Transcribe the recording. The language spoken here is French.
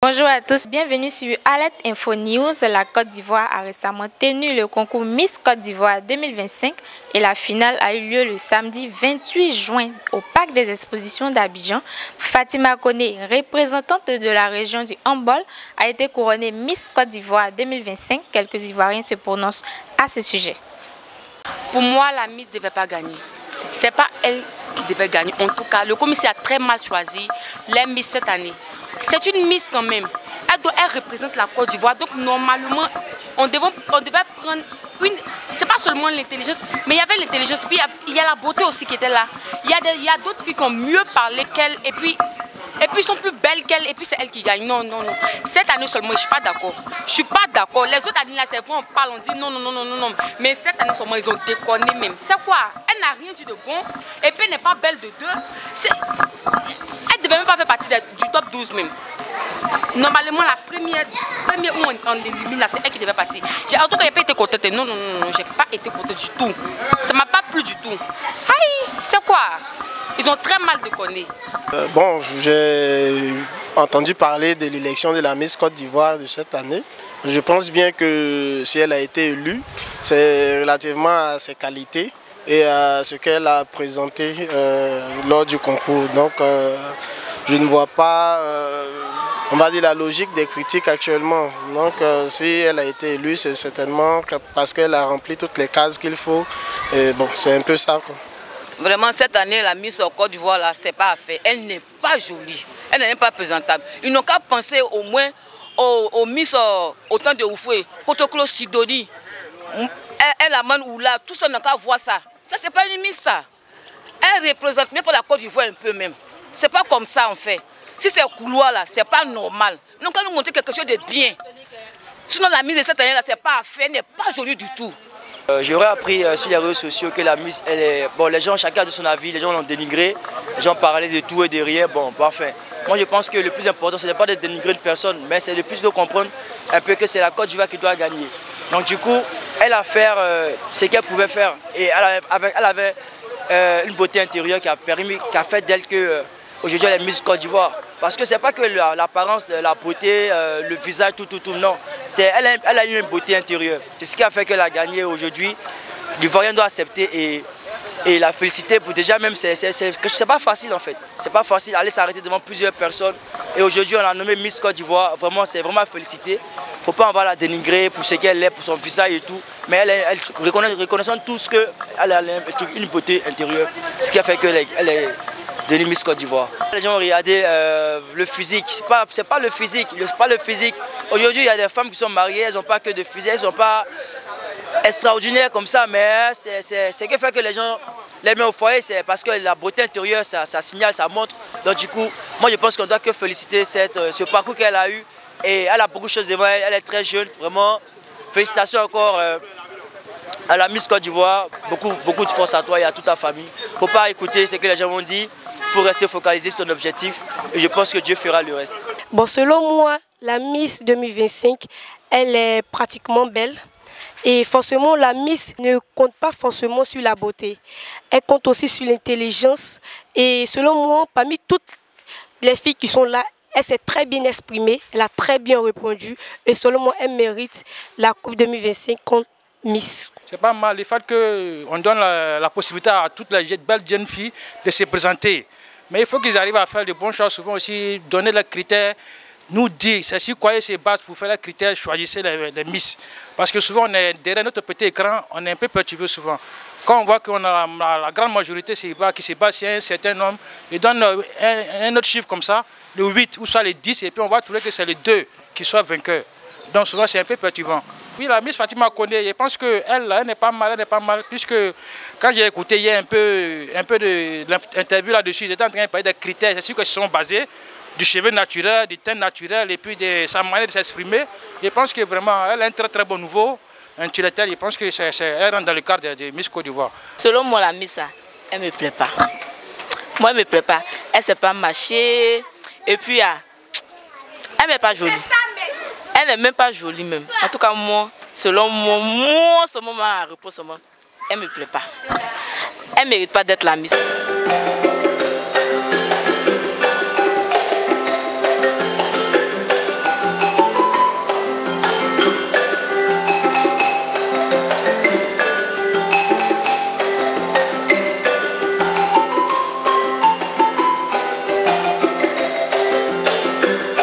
Bonjour à tous, bienvenue sur Alert Info News. La Côte d'Ivoire a récemment tenu le concours Miss Côte d'Ivoire 2025 et la finale a eu lieu le samedi 28 juin au Parc des Expositions d'Abidjan. Fatima Koné, représentante de la région du handball, a été couronnée Miss Côte d'Ivoire 2025. Quelques Ivoiriens se prononcent à ce sujet. Pour moi, la Miss ne devait pas gagner. Ce n'est pas elle qui devait gagner. En tout cas, le commissaire a très mal choisi les Miss cette année. C'est une Miss quand même. Elle représente la Côte d'Ivoire. Donc normalement, on devait prendre une... C'est pas seulement l'intelligence, mais il y avait l'intelligence. Puis il y a la beauté aussi qui était là. Il y a d'autres filles qui ont mieux parlé qu'elle. Et puis sont plus belles qu'elle. Et puis c'est elle qui gagne. Non. Cette année seulement, je ne suis pas d'accord. Je suis pas d'accord. Les autres années là, c'est vrai, on parle, on dit non. Mais cette année seulement, ils ont déconné même. C'est quoi? Elle n'a rien dit de bon. Et puis elle n'est pas belle de deux. Elle ne devait même pas faire partie du top 12 même. Normalement, la première où on élimine, c'est elle qui devait passer. En tout cas, je n'ai pas été contente. Non, je n'ai pas été contente du tout. Ça ne m'a pas plu du tout. Aïe, c'est quoi? Ils ont très mal déconné. Bon, j'ai entendu parler de l'élection de la Miss Côte d'Ivoire de cette année. Je pense bien que si elle a été élue, c'est relativement à ses qualités et à ce qu'elle a présenté lors du concours. Donc, je ne vois pas, on va dire, la logique des critiques actuellement. Donc, si elle a été élue, c'est certainement parce qu'elle a rempli toutes les cases qu'il faut. Et bon, c'est un peu ça, quoi. Vraiment, cette année, la Miss Côte d'Ivoire, là, c'est pas à faire. Elle n'est pas jolie. Elle n'est même pas présentable. Ils n'ont qu'à penser au moins aux Miss au temps de Oufoué, Kotoklo Sidoni, Elle Aman Oula, tout ça n'a qu'à voir ça. Ça, c'est pas une Miss, ça. Elle représente même pour la Côte d'Ivoire un peu même. C'est pas comme ça, en fait. Si c'est couloir, là, c'est pas normal. Nous, quand nous montrer quelque chose de bien. Sinon, la Miss de cette année, là, c'est pas à faire. Elle n'est pas jolie du tout. J'aurais appris sur les réseaux sociaux que la Miss, elle est... Bon, les gens, chacun de son avis, les gens l'ont dénigré, les gens parlaient de tout et de rien, bon, parfait. Moi, je pense que le plus important, ce n'est pas de dénigrer une personne, mais c'est de plus de comprendre un peu que c'est la Côte d'Ivoire qui doit gagner. Donc, du coup, elle a fait ce qu'elle pouvait faire. Et elle avait une beauté intérieure qui a fait d'elle que aujourd'hui elle est Miss Côte d'Ivoire. Parce que c'est pas que l'apparence, la beauté, le visage, tout, non. Elle a eu une beauté intérieure. C'est ce qui a fait qu'elle a gagné aujourd'hui. L'Ivoirien doit accepter et la féliciter pour déjà même, c'est pas facile en fait. C'est pas facile d'aller s'arrêter devant plusieurs personnes. Et aujourd'hui on a nommé Miss Côte d'Ivoire. Vraiment, c'est vraiment à féliciter. Faut pas en va la dénigrer pour ce qu'elle est, pour son visage et tout. Mais elle reconnaissant tous qu'elle a une beauté intérieure. Ce qui a fait qu'elle est de Miss Côte d'Ivoire. Les gens ont regardé le physique, c'est pas le physique, Aujourd'hui, il y a des femmes qui sont mariées, elles n'ont pas que de physique, elles ne sont pas extraordinaires comme ça, mais c'est ce qui fait que les gens les mettent au foyer, c'est parce que la beauté intérieure, ça signale, ça montre. Donc du coup, moi je pense qu'on doit que féliciter ce parcours qu'elle a eu. Et elle a beaucoup de choses devant elle, elle est très jeune, vraiment. Félicitations encore à la Miss Côte d'Ivoire, beaucoup de force à toi et à toute ta famille. Il ne faut pas écouter ce que les gens vont dire. Il faut rester focalisé sur ton objectif et je pense que Dieu fera le reste. Bon, selon moi, la Miss 2025, elle est pratiquement belle. Et forcément, la Miss ne compte pas forcément sur la beauté. Elle compte aussi sur l'intelligence. Et selon moi, parmi toutes les filles qui sont là, elle s'est très bien exprimée, elle a très bien répondu. Et selon moi, elle mérite la Coupe 2025 contre Miss. C'est pas mal le fait qu'on donne la possibilité à toutes les belles jeunes filles de se présenter. Mais il faut qu'ils arrivent à faire de bons choix, souvent aussi donner les critères, nous dire, c'est sur quoi se base pour faire les critères, choisissez les Miss. Parce que souvent, on est derrière notre petit écran, on est un peu perturbé souvent. Quand on voit qu'on a la grande majorité qui se base sur un certain nombre, ils donnent un autre chiffre comme ça, le 8 ou soit le 10, et puis on va trouver que c'est le 2 qui soit vainqueur. Donc souvent, c'est un peu perturbant. Oui, la Miss Fatima Koné, je pense qu'elle n'est pas mal, puisque quand j'ai écouté hier un peu de l'interview là-dessus, j'étais en train de parler des critères, c'est sûr qu'ils sont basés du cheveu naturel, du teint naturel et puis de sa manière de s'exprimer. Je pense que vraiment, elle a un très bon niveau intellectuel, je pense qu'elle rentre dans le cadre de Miss Côte d'Ivoire. Selon moi, la Miss, elle ne me plaît pas. Moi, elle ne me plaît pas. Elle ne sait pas marcher et puis elle n'est pas jolie. Elle n'est même pas jolie même. En tout cas, moi, selon moi, ce moment à repos, elle ne me plaît pas. Elle ne mérite pas d'être la Miss.